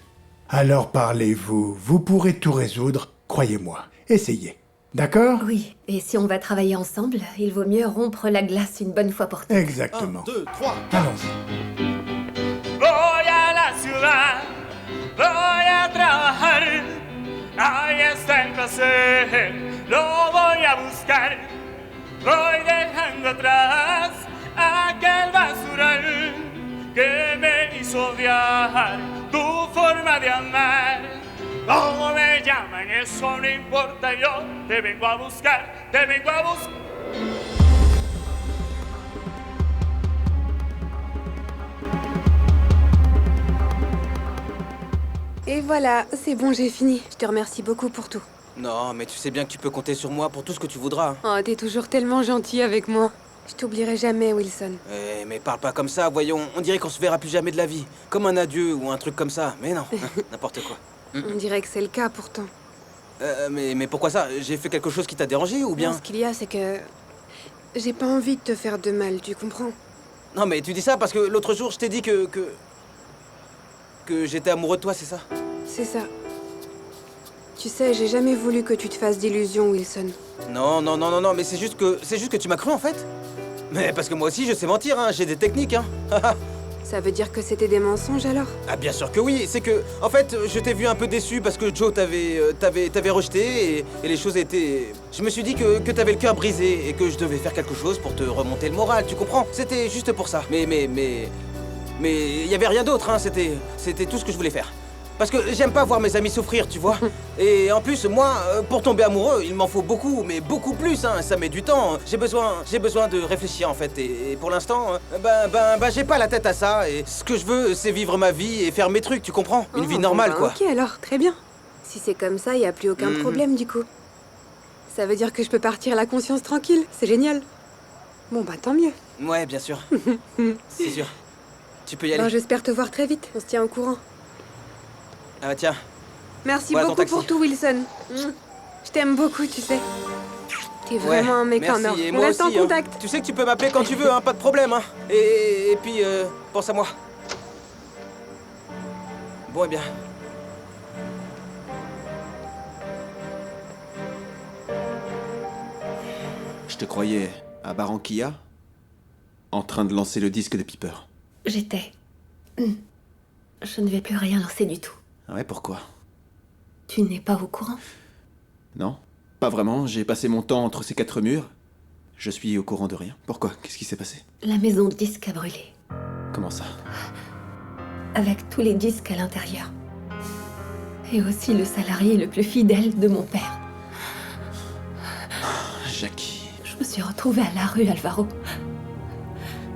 Speaker 7: Alors parlez-vous, vous pourrez tout résoudre, croyez-moi. Essayez. D'accord?
Speaker 3: Oui, et si on va travailler ensemble, il vaut mieux rompre la glace une bonne fois pour toutes.
Speaker 7: Exactement.
Speaker 15: 1, 2, 3.
Speaker 7: Allons-y.
Speaker 19: Voy a la ciudad, voy a trabajar. Ahí está el placer, lo voy a buscar. Voy dejando atrás aquel basural que me hizo odiar tu forma de amar. ¿Cómo me llaman? Eso no importa, yo te vengo a buscar, te vengo a buscar.
Speaker 16: Et voilà, c'est bon, j'ai fini. Je te remercie beaucoup pour tout.
Speaker 11: Non, mais tu sais bien que tu peux compter sur moi pour tout ce que tu voudras.
Speaker 16: Oh, t'es toujours tellement gentil avec moi. Je t'oublierai jamais, Wilson.
Speaker 11: Mais parle pas comme ça, voyons. On dirait qu'on se verra plus jamais de la vie. Comme un adieu ou un truc comme ça. Mais non, n'importe quoi.
Speaker 16: On dirait que c'est le cas pourtant.
Speaker 11: Mais pourquoi ça? J'ai fait quelque chose qui t'a dérangé ou bien?
Speaker 16: Non, ce qu'il y a, c'est que... J'ai pas envie de te faire de mal, tu comprends?
Speaker 11: Non, mais tu dis ça parce que l'autre jour, je t'ai dit que j'étais amoureux de toi, c'est ça?
Speaker 16: C'est ça. Tu sais, j'ai jamais voulu que tu te fasses d'illusions, Wilson.
Speaker 11: Non, mais c'est juste que tu m'as cru en fait. Mais parce que moi aussi, je sais mentir, hein, j'ai des techniques, hein.
Speaker 16: Ça veut dire que c'était des mensonges alors?
Speaker 11: Ah bien sûr que oui, c'est que, en fait, je t'ai vu un peu déçu parce que Joe t'avait rejeté et les choses étaient... Je me suis dit que t'avais le cœur brisé et que je devais faire quelque chose pour te remonter le moral, tu comprends? C'était juste pour ça. Mais il y avait rien d'autre, hein, c'était tout ce que je voulais faire. Parce que j'aime pas voir mes amis souffrir, tu vois. Et en plus, moi, pour tomber amoureux, il m'en faut beaucoup, mais beaucoup plus, hein. Ça met du temps. J'ai besoin de réfléchir, en fait. Et pour l'instant, j'ai pas la tête à ça. Et ce que je veux, c'est vivre ma vie et faire mes trucs, tu comprends? Une vie normale, quoi.
Speaker 16: Ok, alors, très bien. Si c'est comme ça, y a plus aucun problème, du coup. Ça veut dire que je peux partir la conscience tranquille. C'est génial. Bon, bah, tant mieux.
Speaker 11: Ouais, bien sûr. C'est sûr. Tu peux y aller.
Speaker 16: Ben, j'espère te voir très vite. On se tient au courant.
Speaker 11: Ah tiens.
Speaker 16: Merci
Speaker 11: Voilà ton
Speaker 16: beaucoup
Speaker 11: taxi.
Speaker 16: pour tout, Wilson. Je t'aime beaucoup, tu sais. T'es vraiment un mec
Speaker 11: merci.
Speaker 16: en or.
Speaker 11: Et
Speaker 16: On
Speaker 11: moi
Speaker 16: reste
Speaker 11: aussi,
Speaker 16: en contact.
Speaker 11: hein. Tu sais que tu peux m'appeler quand tu veux, hein, pas de problème. Hein. Et puis, pense à moi. Bon, eh bien.
Speaker 10: Je te croyais à Barranquilla, en train de lancer le disque de Piper.
Speaker 3: J'étais... Je ne vais plus rien lancer du tout.
Speaker 10: Ah ouais, pourquoi?
Speaker 3: Tu n'es pas au courant?
Speaker 10: Non, pas vraiment. J'ai passé mon temps entre ces 4 murs. Je suis au courant de rien. Pourquoi? Qu'est-ce qui s'est passé?
Speaker 3: La maison de disques a brûlé,
Speaker 10: Comment ça?
Speaker 3: avec tous les disques à l'intérieur. Et aussi le salarié le plus fidèle de mon père.
Speaker 10: Jackie...
Speaker 3: Je me suis retrouvée à la rue, Alvaro.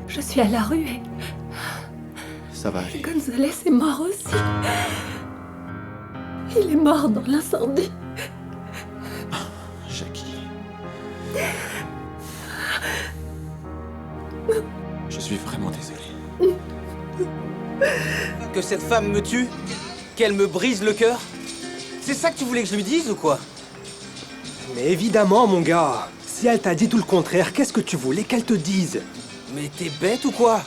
Speaker 3: Je suis à la rue et
Speaker 10: Ça va aller.
Speaker 3: Gonzalez est mort aussi. Il est mort dans l'incendie.
Speaker 10: Jackie... Je suis vraiment désolé.
Speaker 11: Que cette femme me tue? Qu'elle me brise le cœur? C'est ça que tu voulais que je lui dise ou quoi?
Speaker 20: Mais évidemment, mon gars. Si elle t'a dit tout le contraire, qu'est-ce que tu voulais qu'elle te dise?
Speaker 11: Mais t'es bête ou quoi?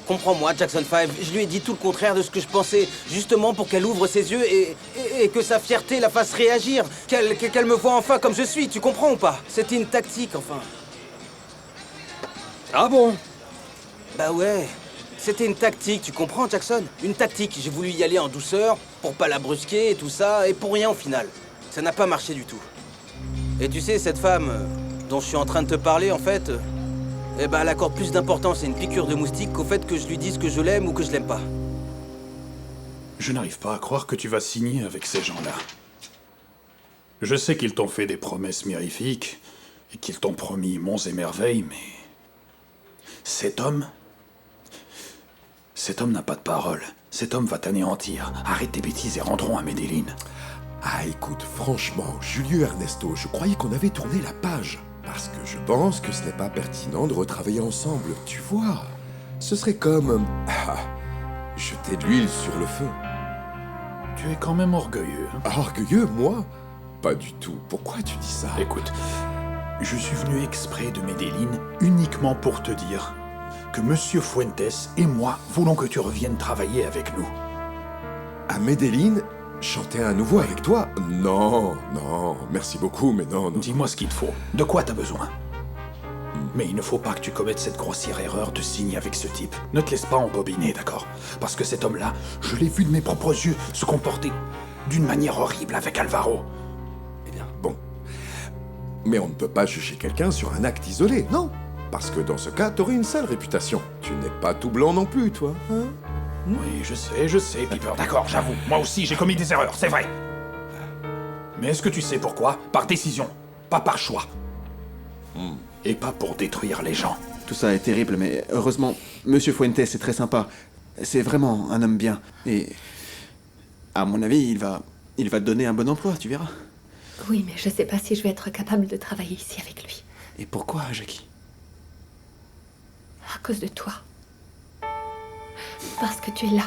Speaker 11: Comprends-moi, Jackson 5, je lui ai dit tout le contraire de ce que je pensais, justement pour qu'elle ouvre ses yeux et que sa fierté la fasse réagir, qu'elle me voie enfin comme je suis, tu comprends ou pas? C'était une tactique, enfin.
Speaker 20: Ah bon?
Speaker 11: Bah ouais, c'était une tactique, tu comprends, Jackson? Une tactique, j'ai voulu y aller en douceur, pour pas la brusquer et tout ça, et pour rien au final. Ça n'a pas marché du tout. Et tu sais, cette femme dont je suis en train de te parler, en fait... Eh ben, elle accorde plus d'importance à une piqûre de moustique qu'au fait que je lui dise que je l'aime ou que je l'aime pas.
Speaker 14: Je n'arrive pas à croire que tu vas signer avec ces gens-là. Je sais qu'ils t'ont fait des promesses mirifiques et qu'ils t'ont promis monts et merveilles, mais... Cet homme n'a pas de parole. Cet homme va t'anéantir. Arrête tes bêtises et rentrons à Medellin.
Speaker 2: Ah, écoute, franchement, Julio Ernesto, je croyais qu'on avait tourné la page. Parce que je pense que ce n'est pas pertinent de retravailler ensemble, tu vois. Ce serait comme... jeter de l'huile sur le feu.
Speaker 14: Tu es quand même orgueilleux. Hein?
Speaker 2: Orgueilleux, moi? Pas du tout. Pourquoi tu dis ça?
Speaker 14: Écoute, je suis venu exprès de Medellin uniquement pour te dire que Monsieur Fuentes et moi voulons que tu reviennes travailler avec nous.
Speaker 2: À Medellin? Chanter à nouveau avec toi? Non, non, merci beaucoup, mais non, non.
Speaker 14: Dis-moi ce qu'il te faut. De quoi t'as besoin? Mais il ne faut pas que tu commettes cette grossière erreur de signer avec ce type. Ne te laisse pas embobiner, d'accord? Parce que cet homme-là, je l'ai vu de mes propres yeux se comporter d'une manière horrible avec Alvaro.
Speaker 2: Eh bien, bon. Mais on ne peut pas juger quelqu'un sur un acte isolé, non? Parce que dans ce cas, t'aurais une sale réputation. Tu n'es pas tout blanc non plus, toi, hein?
Speaker 14: Oui, je sais, Piper, d'accord, j'avoue. Moi aussi, j'ai commis des erreurs, c'est vrai. Mais est-ce que tu sais pourquoi? Par décision, pas par choix. Et pas pour détruire les gens.
Speaker 10: Tout ça est terrible, mais heureusement, Monsieur Fuentes est très sympa. C'est vraiment un homme bien. Et... à mon avis, il va te donner un bon emploi, tu verras.
Speaker 3: Oui, mais je sais pas si je vais être capable de travailler ici avec lui.
Speaker 10: Et pourquoi, Jackie?
Speaker 3: À cause de toi. Parce que tu es là.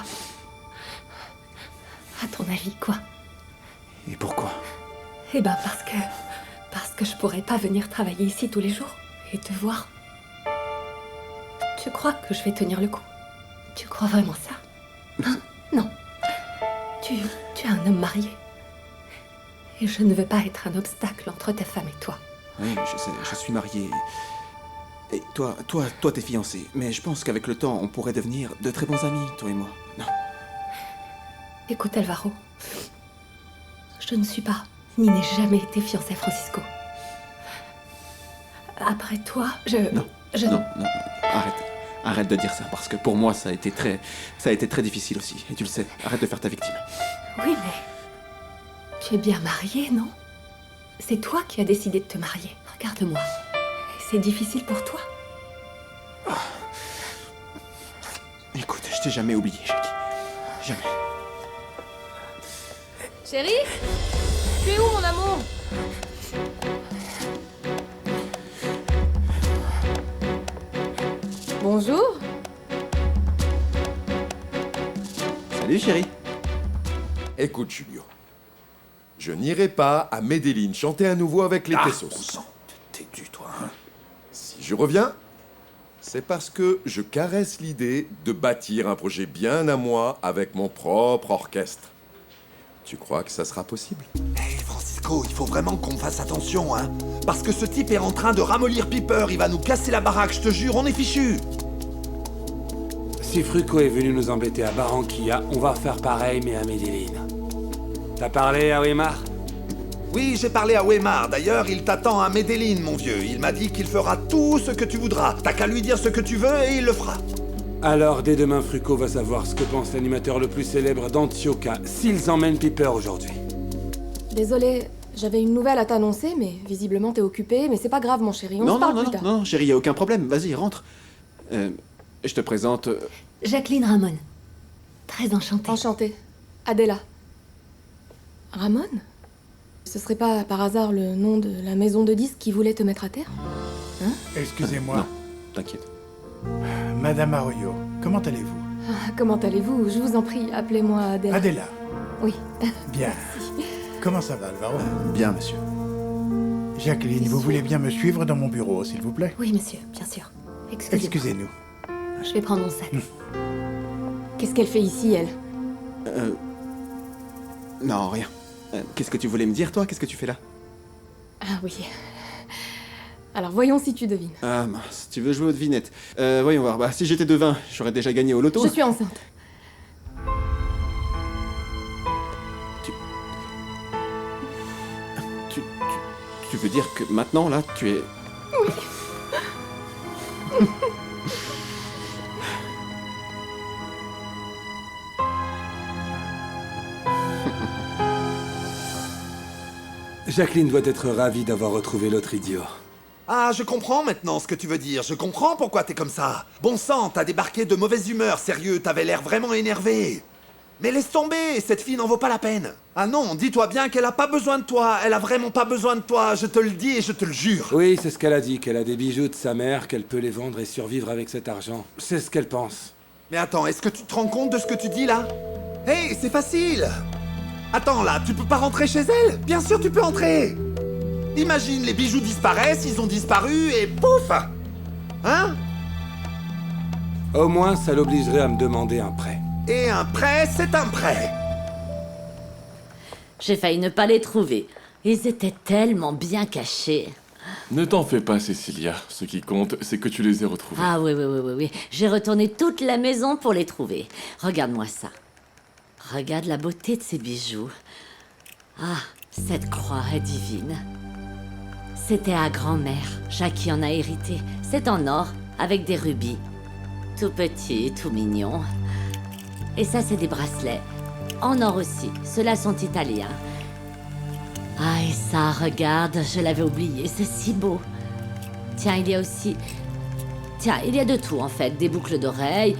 Speaker 3: À ton avis, quoi?
Speaker 10: Et pourquoi?
Speaker 3: Eh ben parce que je pourrais pas venir travailler ici tous les jours et te voir. Tu crois que je vais tenir le coup? Tu crois vraiment ça? Hein? Non. Tu es un homme marié. Et je ne veux pas être un obstacle entre ta femme et toi.
Speaker 10: Oui, je sais, je suis marié. Et toi, t'es fiancé. Mais je pense qu'avec le temps, on pourrait devenir de très bons amis, toi et moi. Non.
Speaker 3: Écoute, Alvaro. Je ne suis pas, ni n'ai jamais été fiancée à Francisco. Après toi,
Speaker 10: Non, arrête de dire ça, parce que pour moi, ça a été très difficile aussi. Et tu le sais, arrête de faire ta victime.
Speaker 3: Oui, mais... tu es bien marié, non? C'est toi qui as décidé de te marier. Regarde-moi. C'est difficile pour toi?
Speaker 10: Écoute, je t'ai jamais oublié, Jackie. Jamais.
Speaker 8: Chérie? Tu es où, mon amour? Bonjour.
Speaker 10: Salut, chérie.
Speaker 2: Écoute, Julio. Je n'irai pas à Medellin chanter à nouveau avec les Tessos.
Speaker 14: T'es du toi, hein?
Speaker 2: Si je reviens, c'est parce que je caresse l'idée de bâtir un projet bien à moi avec mon propre orchestre. Tu crois que ça sera possible?
Speaker 17: Hé, Francisco, il faut vraiment qu'on fasse attention, hein. Parce que ce type est en train de ramollir Piper, il va nous casser la baraque, je te jure, on est fichus.
Speaker 6: Si Fruco est venu nous embêter à Barranquilla, on va faire pareil, mais à Medellin. T'as parlé à Weimar?
Speaker 17: Oui, j'ai parlé à Weimar. D'ailleurs, il t'attend à Medellin, mon vieux. Il m'a dit qu'il fera tout ce que tu voudras. T'as qu'à lui dire ce que tu veux et il le fera.
Speaker 6: Alors, dès demain, Frucko va savoir ce que pense l'animateur le plus célèbre d'Antioquia s'ils emmènent Piper aujourd'hui.
Speaker 12: Désolée, j'avais une nouvelle à t'annoncer, mais visiblement t'es occupé. Mais c'est pas grave, mon chéri, on se parle plus tard.
Speaker 10: Non, chérie, y a aucun problème. Vas-y, rentre. Je te présente...
Speaker 3: Jacqueline Ramon. Très enchantée.
Speaker 12: Enchantée. Adela. Ramon? Ce serait pas par hasard le nom de la maison de disques qui voulait te mettre à terre? Hein?
Speaker 7: Excusez-moi.
Speaker 10: Non, t'inquiète.
Speaker 7: Madame Arroyo, comment allez-vous?
Speaker 12: Ah, comment allez-vous? Je vous en prie, appelez-moi Adela.
Speaker 7: Adela.
Speaker 12: Oui.
Speaker 7: Bien. Comment ça va, Alvaro?
Speaker 10: Bien, monsieur.
Speaker 7: Jacqueline, vous voulez bien me suivre dans mon bureau, s'il vous plaît?
Speaker 3: Oui, monsieur, bien sûr. Excusez-moi.
Speaker 7: Excusez-nous.
Speaker 3: Je vais prendre mon sac.
Speaker 12: Qu'est-ce qu'elle fait ici, elle?
Speaker 10: Non, rien. Qu'est-ce que tu voulais me dire, toi? Qu'est-ce que tu fais là?
Speaker 12: Ah oui. Alors voyons si tu devines.
Speaker 10: Ah mince, tu veux jouer aux devinettes. Voyons voir. Bah, si j'étais devin, j'aurais déjà gagné au loto.
Speaker 12: Je suis enceinte.
Speaker 10: Tu veux dire que maintenant, là, tu es...
Speaker 12: Oui.
Speaker 6: Jacqueline doit être ravie d'avoir retrouvé l'autre idiot.
Speaker 17: Ah, je comprends maintenant ce que tu veux dire. Je comprends pourquoi t'es comme ça. Bon sang, t'as débarqué de mauvaise humeur, sérieux, t'avais l'air vraiment énervé. Mais laisse tomber, cette fille n'en vaut pas la peine. Ah non, dis-toi bien qu'elle a pas besoin de toi. Elle a vraiment pas besoin de toi, je te le dis et je te le jure.
Speaker 6: Oui, c'est ce qu'elle a dit, qu'elle a des bijoux de sa mère, qu'elle peut les vendre et survivre avec cet argent. C'est ce qu'elle pense.
Speaker 17: Mais attends, est-ce que tu te rends compte de ce que tu dis là? Hey, c'est facile. Attends là, tu peux pas rentrer chez elle? Bien sûr tu peux entrer. Imagine, les bijoux disparaissent, ils ont disparu et pouf! Hein?
Speaker 6: Au moins, ça l'obligerait à me demander un prêt.
Speaker 17: Et un prêt, c'est un prêt.
Speaker 5: J'ai failli ne pas les trouver. Ils étaient tellement bien cachés.
Speaker 9: Ne t'en fais pas, Cécilia. Ce qui compte, c'est que tu les aies retrouvés.
Speaker 5: Ah oui. J'ai retourné toute la maison pour les trouver. Regarde-moi ça. Regarde la beauté de ces bijoux. Ah, cette croix est divine. C'était à grand-mère. Jackie en a hérité. C'est en or, avec des rubis. Tout petit, tout mignon. Et ça, c'est des bracelets. En or aussi. Ceux-là sont italiens. Ah, et ça, regarde, je l'avais oublié. C'est si beau. Tiens, il y a aussi... Tiens, il y a de tout, en fait. Des boucles d'oreilles,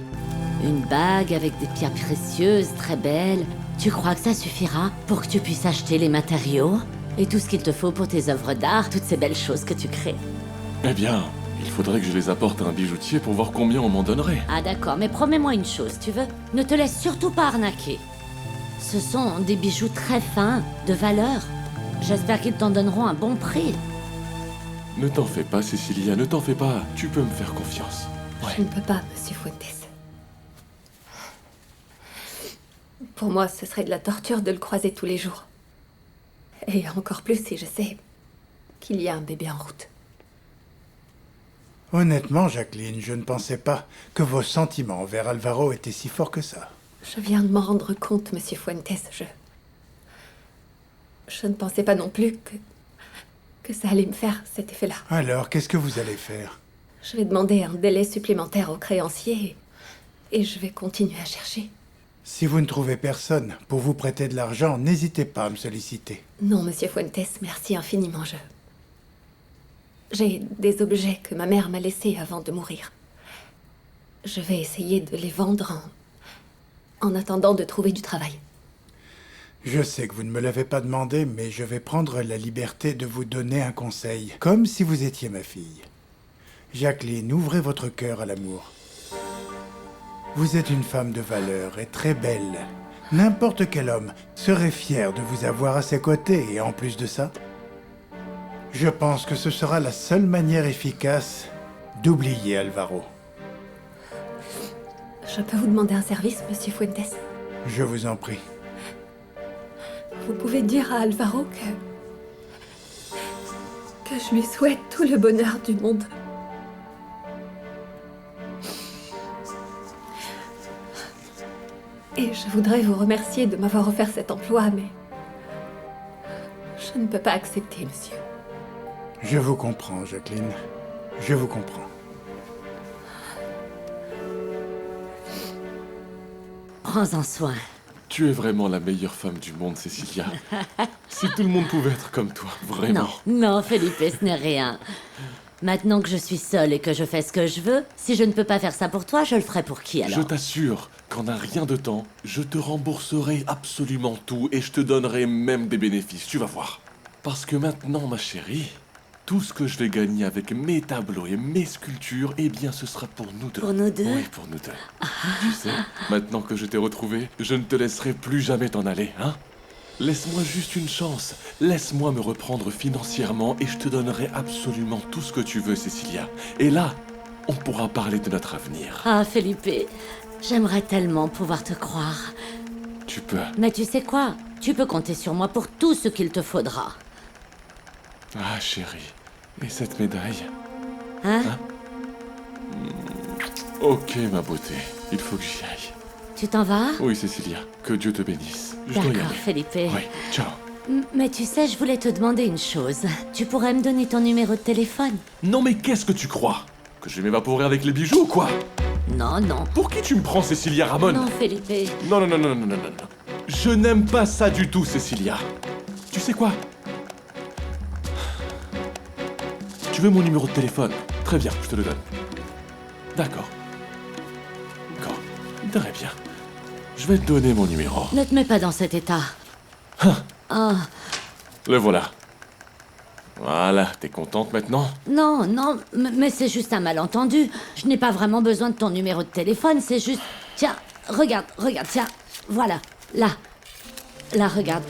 Speaker 5: une bague avec des pierres précieuses, très belles. Tu crois que ça suffira pour que tu puisses acheter les matériaux et tout ce qu'il te faut pour tes œuvres d'art, toutes ces belles choses que tu crées?
Speaker 9: Eh bien, il faudrait que je les apporte à un bijoutier pour voir combien on m'en donnerait.
Speaker 5: Ah d'accord, mais promets-moi une chose, tu veux? Ne te laisse surtout pas arnaquer. Ce sont des bijoux très fins, de valeur. J'espère qu'ils t'en donneront un bon prix.
Speaker 9: Ne t'en fais pas, Cécilia, ne t'en fais pas. Tu peux me faire confiance.
Speaker 3: Je ne peux pas, monsieur Fuentes. Pour moi, ce serait de la torture de le croiser tous les jours. Et encore plus si je sais qu'il y a un bébé en route.
Speaker 7: Honnêtement, Jacqueline, je ne pensais pas que vos sentiments envers Alvaro étaient si forts que ça.
Speaker 3: Je viens de m'en rendre compte, monsieur Fuentes. Je ne pensais pas non plus que ça allait me faire cet effet-là.
Speaker 7: Alors, qu'est-ce que vous allez faire?
Speaker 3: Je vais demander un délai supplémentaire aux créanciers et je vais continuer à chercher.
Speaker 7: Si vous ne trouvez personne pour vous prêter de l'argent, n'hésitez pas à me solliciter.
Speaker 3: Non, monsieur Fuentes, merci infiniment. J'ai des objets que ma mère m'a laissés avant de mourir. Je vais essayer de les vendre en attendant de trouver du travail.
Speaker 7: Je sais que vous ne me l'avez pas demandé, mais je vais prendre la liberté de vous donner un conseil, comme si vous étiez ma fille. Jacqueline, ouvrez votre cœur à l'amour. Vous êtes une femme de valeur et très belle. N'importe quel homme serait fier de vous avoir à ses côtés, et en plus de ça, je pense que ce sera la seule manière efficace d'oublier Alvaro.
Speaker 3: Je peux vous demander un service, monsieur Fuentes?
Speaker 7: Je vous en prie.
Speaker 3: Vous pouvez dire à Alvaro que je lui souhaite tout le bonheur du monde. Et je voudrais vous remercier de m'avoir offert cet emploi, mais Je ne peux pas accepter, monsieur.
Speaker 7: Je vous comprends, Jacqueline. Je vous comprends.
Speaker 5: Prends-en soin.
Speaker 9: Tu es vraiment la meilleure femme du monde, Cecilia. Si tout le monde pouvait être comme toi, vraiment.
Speaker 5: Non, Felipe, ce n'est rien. Maintenant que je suis seule et que je fais ce que je veux, si je ne peux pas faire ça pour toi, je le ferai pour qui alors?
Speaker 9: Je t'assure qu'en un rien de temps, je te rembourserai absolument tout et je te donnerai même des bénéfices, tu vas voir. Parce que maintenant, ma chérie, tout ce que je vais gagner avec mes tableaux et mes sculptures, eh bien, ce sera pour nous deux.
Speaker 5: Pour nous deux?
Speaker 9: Oui, pour nous deux. Tu sais, maintenant que je t'ai retrouvé, je ne te laisserai plus jamais t'en aller, hein? Laisse-moi juste une chance. Laisse-moi me reprendre financièrement et je te donnerai absolument tout ce que tu veux, Cecilia. Et là, on pourra parler de notre avenir.
Speaker 5: Ah, Felipe, j'aimerais tellement pouvoir te croire.
Speaker 9: Tu peux.
Speaker 5: Mais tu sais quoi? Tu peux compter sur moi pour tout ce qu'il te faudra.
Speaker 9: Ah, chérie. Et cette médaille?
Speaker 5: Hein?
Speaker 9: Ok, ma beauté. Il faut que j'y aille.
Speaker 5: Tu t'en vas?
Speaker 9: Oui, Cecilia. Que Dieu te bénisse. Je dois y
Speaker 5: D'accord,
Speaker 9: aller.
Speaker 5: Felipe.
Speaker 9: Oui, ciao.
Speaker 5: Mais tu sais, je voulais te demander une chose. Tu pourrais me donner ton numéro de téléphone?
Speaker 9: Non, mais qu'est-ce que tu crois? Que je vais m'évaporer avec les bijoux ou quoi?
Speaker 5: Non, non.
Speaker 9: Pour qui tu me prends, Cecilia Ramon?
Speaker 5: Non, Felipe.
Speaker 9: Non, non, non, non, non, non, non. Je n'aime pas ça du tout, Cecilia. Tu sais quoi? Tu veux mon numéro de téléphone? Très bien, je te le donne. D'accord. D'accord. Très bien. Je vais te donner mon numéro.
Speaker 5: Ne te mets pas dans cet état. Ah.
Speaker 9: Le voilà. Voilà, t'es contente maintenant?
Speaker 5: Non, non, mais c'est juste un malentendu. Je n'ai pas vraiment besoin de ton numéro de téléphone, c'est juste... Tiens, regarde, tiens, voilà, là. Là, regarde.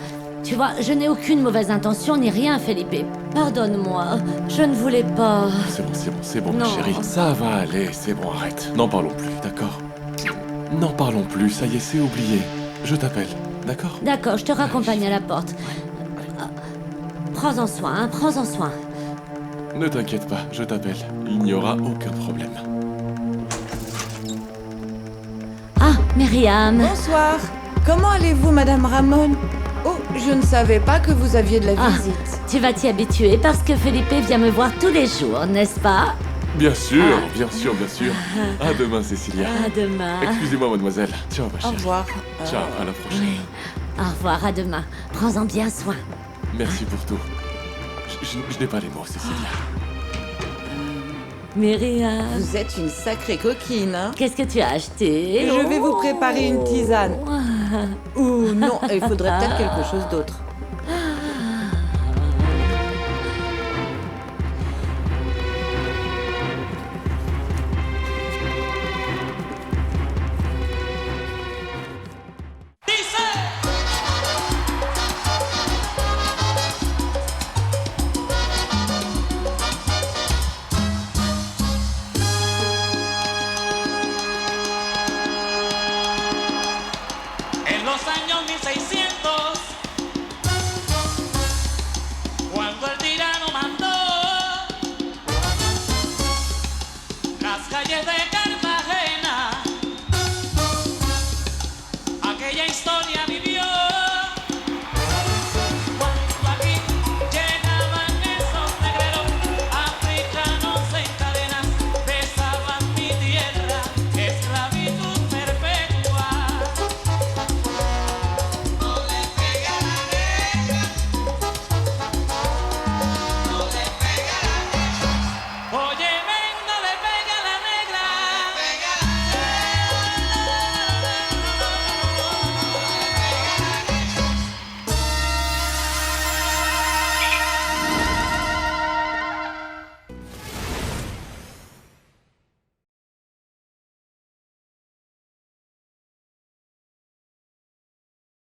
Speaker 5: Tu vois, je n'ai aucune mauvaise intention ni rien, Felipe. Pardonne-moi, je ne voulais pas...
Speaker 9: C'est bon, ma chérie. Ça va aller, c'est bon, arrête. N'en parlons plus, d'accord? N'en parlons plus, ça y est, c'est oublié. Je t'appelle, d'accord?
Speaker 5: D'accord, je te raccompagne à la porte. Prends-en soin, hein, prends-en soin.
Speaker 9: Ne t'inquiète pas, je t'appelle. Il n'y aura aucun problème.
Speaker 5: Ah, Myriam.
Speaker 4: Bonsoir. Comment allez-vous, Madame Ramon? Oh, je ne savais pas que vous aviez de la visite.
Speaker 5: Tu vas t'y habituer parce que Felipe vient me voir tous les jours, n'est-ce pas?
Speaker 9: Bien sûr, bien sûr, bien sûr. À demain, Cecilia.
Speaker 5: À demain.
Speaker 9: Excusez-moi, mademoiselle. Ciao, ma chérie.
Speaker 4: Au revoir.
Speaker 9: Ciao, à la prochaine.
Speaker 5: Oui. Au revoir, à demain. Prends-en bien soin.
Speaker 9: Merci pour tout. Je n'ai pas les mots, Cecilia.
Speaker 5: Myriam.
Speaker 4: Vous êtes une sacrée coquine, hein?
Speaker 5: Qu'est-ce que tu as acheté?
Speaker 4: Je vais vous préparer une tisane. Ou non, il faudrait peut-être quelque chose d'autre.
Speaker 19: En los años 1600, cuando el tirano mandó, las calles de